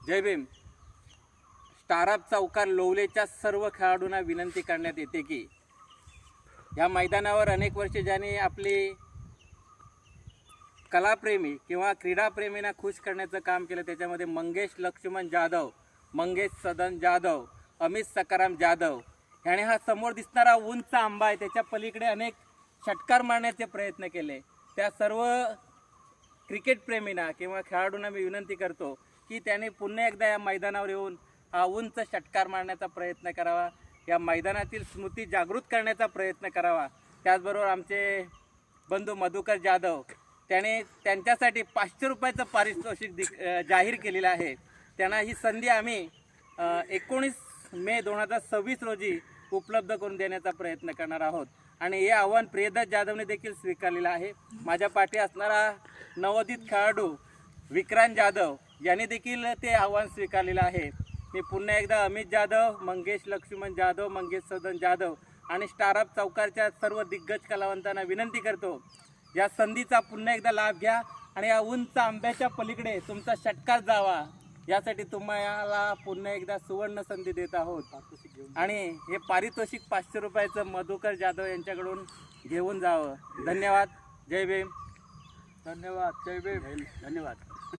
जय भीम. स्टारअप चौकार लोवलेच्या सर्व खेळाडूंना विनंती करण्यात येते की या मैदानावर अनेक वर्षे ज्यांनी आपली कलाप्रेमी किंवा क्रीडाप्रेमींना खुश करण्याचं काम केलं, त्याच्यामध्ये मंगेश लक्ष्मण जाधव, मंगेश सदन जाधव, अमित सकाराम जाधव ह्याने हा समोर दिसणारा उंच आंबा आहे त्याच्या पलीकडे अनेक षटकार मारण्याचे प्रयत्न केले. त्या सर्व क्रिकेटप्रेमींना किंवा खेळाडूंना मी विनंती करतो की त्याने पुन्हा एकदा या मैदानावर येऊन हा उंच षटकार मारण्याचा प्रयत्न करावा, या मैदानातील स्मृती जागृत करण्याचा प्रयत्न करावा. त्याचबरोबर आमचे बंधू मधुकर जाधव त्याने त्यांच्यासाठी 500 रुपयाचं पारितोषिक जाहीर केलेलं आहे. त्यांना ही संधी आम्ही 19 मे 2026 रोजी उपलब्ध करून देण्याचा प्रयत्न करणार आहोत आणि हे आव्हान प्रियदर्श जाधवने देखील स्वीकारलेलं आहे. माझ्या पाठी असणारा नवोदित खेळाडू विक्रांत जाधव यांनी देखील ते आव्हान स्वीकारलेलं आहे. मी पुन्हा एकदा अमित जाधव, मंगेश लक्ष्मण जाधव, मंगेश सदन जाधव आणि स्टारअप चौकारच्या सर्व दिग्गज कलावंतांना विनंती करतो, या संधीचा पुन्हा एकदा लाभ घ्या आणि या उंच आंब्याच्या पलीकडे तुमचा षटकार जावा, यासाठी तुम्हाला पुन्हा एकदा सुवर्ण संधी देत आहोत आणि हे पारितोषिक 500 रुपयाचं मधुकर जाधव यांच्याकडून घेऊन जावं. धन्यवाद. जय भीम. धन्यवाद. जय भीम. धन्यवाद.